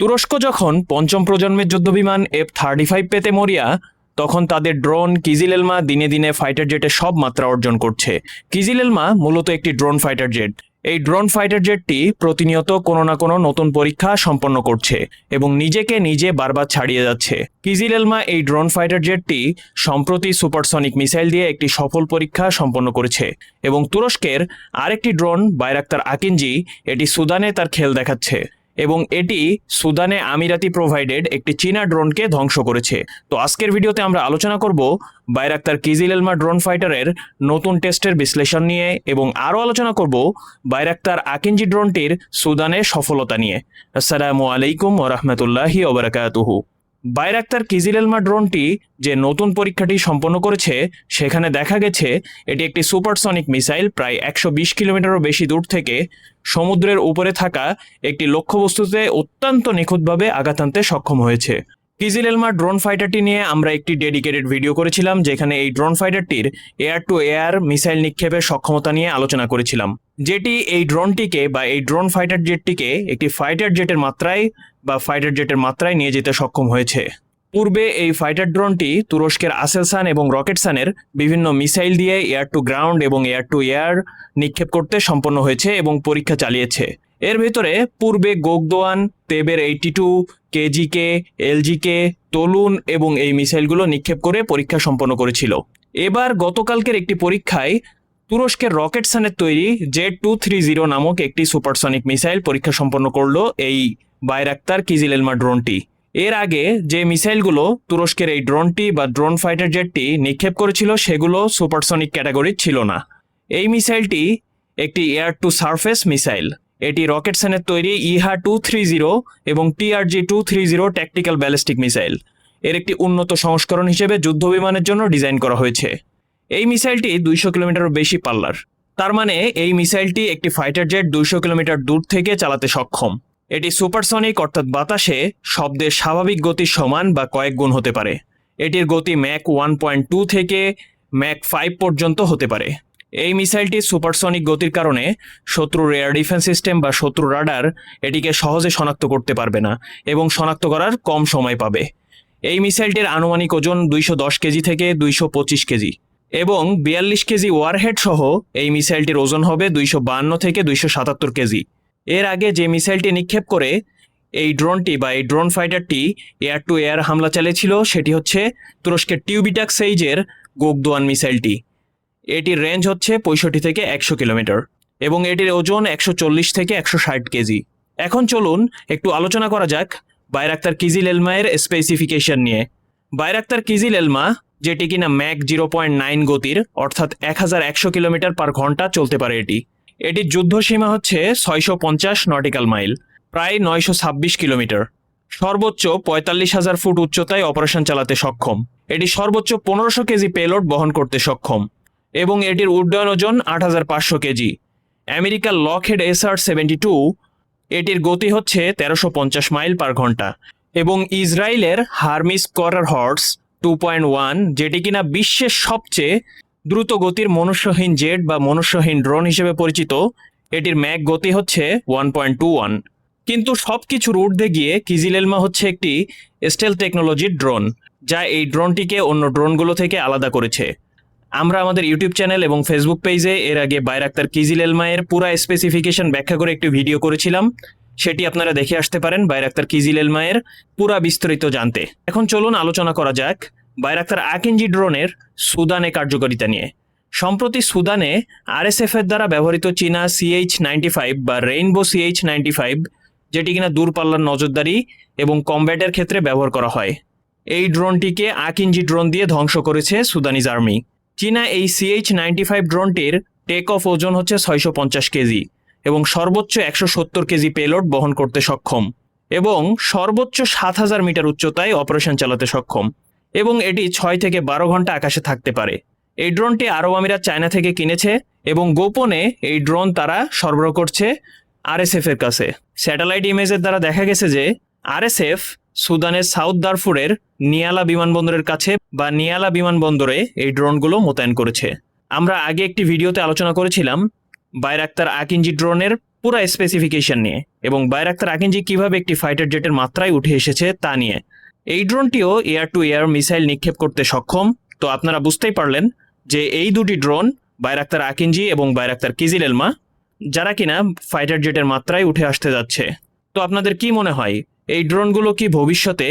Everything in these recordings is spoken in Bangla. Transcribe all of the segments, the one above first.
তুরস্ক যখন পঞ্চম প্রজন্মের যুদ্ধবিমান F-35 পেতে মরিয়া, তখন তাদের ড্রোন কিজিল-এলমা দিনে দিনে ফাইটার জেটের সব মাত্রা অর্জন করছে। কিজিল-এলমা মূলত একটি ড্রোন ফাইটার জেট। এই ড্রোন ফাইটার জেটটি প্রতিনিয়ত কোনো না কোনো নতুন পরীক্ষা সম্পন্ন করছে এবং নিজেকে নিজে বারবার ছাড়িয়ে যাচ্ছে। কিজিল-এলমা এই ড্রোন ফাইটার জেটটি সম্প্রতি সুপারসনিক মিসাইল দিয়ে একটি সফল পরীক্ষা সম্পন্ন করেছে এবং তুরস্কের আরেকটি ড্রোন বাইরাক্তার আকিঞ্জি এটি সুদানে তার খেল দেখাচ্ছে এবং এটি সুদানে আমিরাতি প্রোভাইডেড একটি চীনা ড্রোনকে ধ্বংস করেছে। তো আজকের ভিডিওতে আমরা আলোচনা করব বাইরাক্তার কিজিল-এলমা ড্রোন ফাইটারের নতুন টেস্টের বিশ্লেষণ নিয়ে এবং আরও আলোচনা করব বাইরাক্তার আকিঞ্জি ড্রোনটির সুদানে সফলতা নিয়ে। আসসালামু আলাইকুম ওয়া রাহমাতুল্লাহি ওয়া বারাকাতুহু। বাইরাক্তার কিজিল-এলমা ড্রোনটি যে নতুন পরীক্ষাটি সম্পন্ন করেছে সেখানে দেখা গেছে এটি একটি সুপারসনিক মিসাইল প্রায় 120 কিলোমিটারও বেশি দূর থেকে সমুদ্রের উপরে থাকা একটি লক্ষ্যবস্তুতে অত্যন্ত নিখুঁতভাবে আঘাত আনতে সক্ষম হয়েছে। কিজিল-এলমা ড্রোন ফাইটারটি নিয়ে আমরা একটি ডেডিকেটেড ভিডিও করেছিলাম, যেখানে এই ড্রোন ফাইটারটির এয়ার টু এয়ার মিসাইল নিক্ষেপের সক্ষমতা নিয়ে আলোচনা করেছিলাম, যেটি এই ড্রোনটিকে বা এই ড্রোন ফাইটার জেটটিকে একটি ফাইটার জেটের মাত্রায় নিয়ে যেতে সক্ষম হয়েছে। পূর্বে এই ফাইটার ড্রোনটি তুরস্কের আসেলসান এবং রকেটসানের বিভিন্ন মিসাইল দিয়ে এয়ার টু গ্রাউন্ড এবং এয়ার টু এয়ার নিক্ষেপ করতে সম্পন্ন হয়েছে এবং পরীক্ষা চালিয়েছে। এর ভেতরে পূর্বে গোগদোয়ান, তেবের 82, কেজিকে, এলজিকে, তলুন এবং এই মিসাইলগুলো নিক্ষেপ করে পরীক্ষা সম্পন্ন করেছিল। এবার গতকালকের একটি পরীক্ষায় তুরস্কের রকেটসানের তৈরি Z230 নামক একটি সুপারসনিক মিসাইল পরীক্ষা সম্পন্ন করলো এই বাইরাক্তার কিজিল-এলমা ড্রোনটি। এর আগে যে মিসাইলগুলো তুরস্কের এই ড্রোনটি বা ড্রোন ফাইটার জেটটি নিক্ষেপ করেছিল সেগুলো সুপারসনিক ক্যাটাগরির ছিল না। এই মিসাইলটি একটি এয়ার টু সারফেস মিসাইল। এটি রকেটসানের তৈরি EHA-230 এবং TRG-230 ট্যাকটিক্যাল ব্যালিস্টিক মিসাইল এর একটি উন্নত সংস্করণ হিসেবে যুদ্ধবিমানের জন্য ডিজাইন করা হয়েছে। এই মিসাইলটি 200 কিলোমিটারও বেশি পাল্লার। তার মানে এই মিসাইলটি একটি ফাইটার জেট 200 কিলোমিটার দূর থেকে চালাতে সক্ষম। এটি সুপারসনিক অর্থাৎ বাতাসে শব্দের স্বাভাবিক গতির সমান বা কয়েক গুণ হতে পারে। এটির গতি ম্যাক 1.2 থেকে ম্যাক 5 পর্যন্ত হতে পারে। এই মিসাইলটি সুপারসনিক গতির কারণে শত্রুর এয়ার ডিফেন্স সিস্টেম বা শত্রু রাডার এটিকে সহজে শনাক্ত করতে পারবে না এবং শনাক্ত করার কম সময় পাবে। এই মিসাইলটির আনুমানিক ওজন 210 কেজি থেকে 225 কেজি এবং 42 কেজি ওয়ারহেড সহ এই মিসাইলটির ওজন হবে 252 থেকে 277 কেজি। এর আগে যে মিসাইলটি নিক্ষেপ করে এই ড্রোনটি বা এই ড্রোন ফাইটারটি এয়ার টু এয়ার হামলা চালিয়েছিল সেটি হচ্ছে তুরস্কের টিউবিটাক সেইজের গোগদোয়ান মিসাইলটি। এটির রেঞ্জ হচ্ছে 65 থেকে 100 কিলোমিটার এবং এটির ওজন 140 থেকে 160 কেজি। এখন চলুন একটু আলোচনা করা যাক বাইরাক্তার কিজিল-এলমা এর স্পেসিফিকেশন নিয়ে। বাইরাক্তার কিজিল-এলমা, যেটি কিনা ম্যাক 0.9 গতির অর্থাৎ 1100 কিলোমিটার পার ঘন্টা চলতে পারে, এটির যুদ্ধ সীমা হচ্ছে 650 নটিক্যাল মাইল, প্রায় 926 কিলোমিটার। সর্বোচ্চ 45,000 ফুট উচ্চতায় অপারেশন চালাতে সক্ষম। এটি সর্বোচ্চ 1500 কেজি পেলোড বহন করতে সক্ষম এবং এটির উড্ডয়ন ওজন 8500 কেজি। আমেরিকার লকহেড SR-72 এটির গতি হচ্ছে 1350 মাইল পার ঘন্টা এবং ইসরায়েলের হারমিস কোয়ার্টার হর্স 2.1, যেটি কিনা বিশ্বের সবচেয়ে দ্রুত গতির মনুষ্যহীন জেট বা মনুষ্যহীন ড্রোন হিসেবে পরিচিত, এটির ম্যাক গতি হচ্ছে 1.21। কিন্তু সব কিছুর ঊর্ধ্বে গিয়ে কিজিল-এলমা হচ্ছে একটি স্টেলথ টেকনোলজির ড্রোন, যা এই ড্রোনটিকে অন্য ড্রোনগুলো থেকে আলাদা করেছে। আমরা আমাদের ইউটিউব চ্যানেল এবং ফেসবুক পেজে এর আগে বাইরাক্তার কিজিল-এলমা এর পুরো স্পেসিফিকেশন ব্যাখ্যা করে একটি ভিডিও করেছিলাম, সেটি আপনারা দেখে আসতে পারেন বাইরাক্তার কিজিল-এলমা এর পুরা বিস্তারিত জানতে। এখন চলুন আলোচনা করা যাক বাইরাক্তার আকিঞ্জি ড্রোনের সুদানে কার্যকারিতা নিয়ে। সম্প্রতি সুদানে RSF এর দ্বারা ব্যবহৃত চীনা CH-95 বা রেইনবো CH-95, যেটি কিনা দূরপাল্লার নজরদারি এবং কমব্যাটের ক্ষেত্রে ব্যবহার করা হয়, এই ড্রোনটিকে আকিঞ্জি ড্রোন দিয়ে ধ্বংস করেছে সুদানিজ আর্মি। চীনা এই CH-95 ড্রোনটির টেক অফ ওজন হচ্ছে 650 কেজি এবং সর্বোচ্চ 170 কেজি পেলোড বহন করতে সক্ষম এবং সর্বোচ্চ 7000 মিটার উচ্চতায় অপারেশন চালাতে সক্ষম এবং এটি 6 থেকে 12 ঘন্টা আকাশে থাকতে পারে। এই ড্রোনটি আরব আমিরাত চায়না থেকে কিনেছে এবং গোপনে এই ড্রোন তারা সরবরাহ করছে RSF এর কাছে। স্যাটেলাইট ইমেজের দ্বারা দেখা গেছে যে RSF সুদানের সাউথ দারফুরের নিয়ালা বিমানবন্দরের কাছে বা নিয়ালা বিমানবন্দরে এই ড্রোনগুলো মোতায়েন করেছে। আমরা আগে একটি ভিডিওতে আলোচনা করেছিলাম বাইরাক্তার আকিঞ্জি ড্রোনের পুরো স্পেসিফিকেশন নিয়ে এবং বাইরাক্তার আকিঞ্জি কিভাবে একটি ফাইটার জেটের মাত্রায় উঠে এসেছে তা নিয়ে। এই ড্রোনটিও এয়ার টু এয়ার মিসাইল নিক্ষেপ করতে সক্ষম। তো আপনারা বুঝতেই পারলেন যে এই দুটি ড্রোন বাইরাক্তার আকিঞ্জি এবং বাইরাক্তার কিজিল এলমা, যারা কিনা ফাইটার জেটের মাত্রায় উঠে আসতে যাচ্ছে। তো আপনাদের কি মনে হয় এই ড্রোনগুলো কি ভবিষ্যতে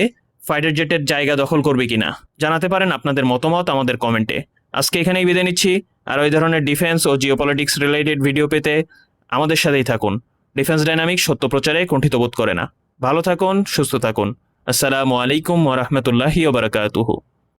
ফাইটার জেটের জায়গা দখল করবে কিনা? জানাতে পারেন আপনাদের মতামত আমাদের কমেন্টে। আজকে এখানেই বিদায় নিচ্ছি। আর ওই ধরনের ডিফেন্স ও জিওপলিটিক্স রিলেটেড ভিডিও পেতে আমাদের সাথেই থাকুন। ডিফেন্স ডাইনামিক্স সত্য প্রচারে কুণ্ঠিত বোধ করে না। ভালো থাকুন, সুস্থ থাকুন। আসসালামু আলাইকুম ওয়া রাহমাতুল্লাহি ওয়া বারাকাতুহু।